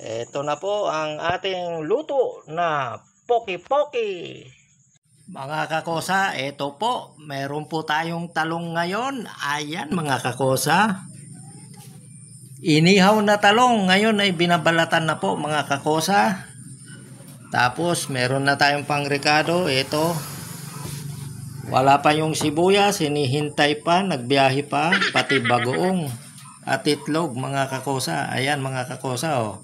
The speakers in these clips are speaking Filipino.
Ito na po ang ating luto na poki-poki. Mga kakosa, ito po. Meron po tayong talong ngayon. Ayan mga kakosa. Inihaw na talong. Ngayon ay binabalatan na po mga kakosa. Tapos meron na tayong pangrekado. Ito. Wala pa yung sibuyas. Hinihintay pa. Nagbiyahe pa. Pati bagoong. At itlog mga kakosa. Ayan mga kakosa oh.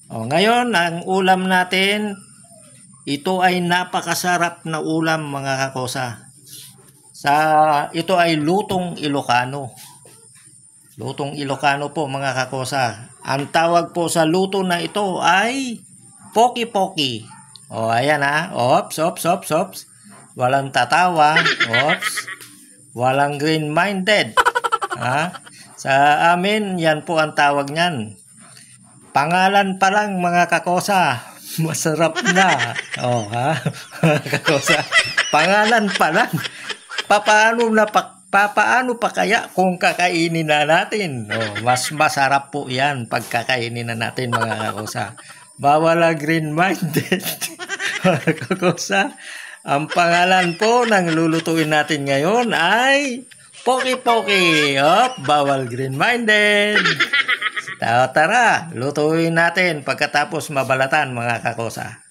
Ngayon, ang ulam natin, ito ay napakasarap na ulam mga kakosa. Ito ay lutong Ilocano. Lutong Ilocano po mga kakosa. Ang tawag po sa luto na ito ay poki-poki. Ayan ha. Ops. Walang tatawa. Ops. Walang green-minded. Sa amin, yan po ang tawag niyan. Pangalan pa lang mga kakosa, masarap na. Kakosa. Pangalan pa lang. Papaano pa kaya kung kakainin na natin? Mas masarap po 'yan pag kakainin na natin mga kakosa. Bawal ang green-minded. Kakosa. Ang pangalan po ng lulutuin natin ngayon ay poki-poki. Bawal green-minded. Tara, lutuin natin pagkatapos mabalatan mga kakosa.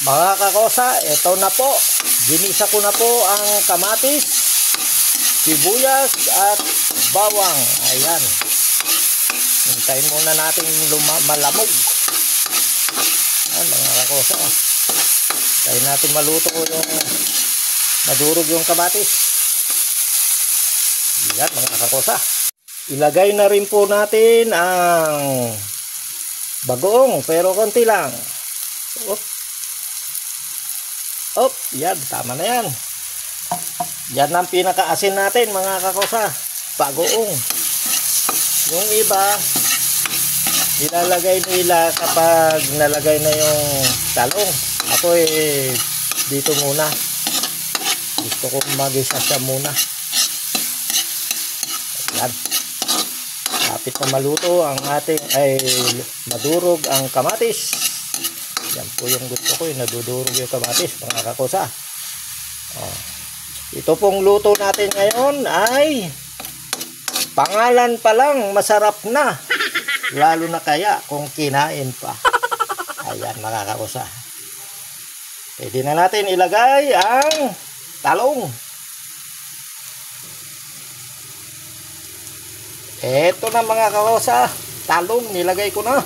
Mga kakosa, ito na po. Ginisa ko na po ang kamatis, sibuyas at bawang. Ayan. Hintayin muna natin malamog. Ayan mga kakosa. Hintayin natin maluto yung madurog yung kamatis. Ayan mga kakosa. Ilagay na rin po natin ang bagoong pero konti lang. Yan, tama na yan. Yan ang pinakaasin natin mga kakosa, bagoong. Yung iba, ilalagay nila kapag nalagay na yung talong. Ako dito muna. Gusto ko mag-isa siya muna. Yan. Kapit na maluto ang ating madurog ang kamatis. Yan po yung gusto ko, nadudurog yung kamatis mga kakosa. Ito pong luto natin ngayon ay pangalan pa lang masarap na. Lalo na kaya kung kinain pa. Ayan mga kakosa. Pwede na natin ilagay ang talong. Eto na mga kakosa, talong nilagay ko na.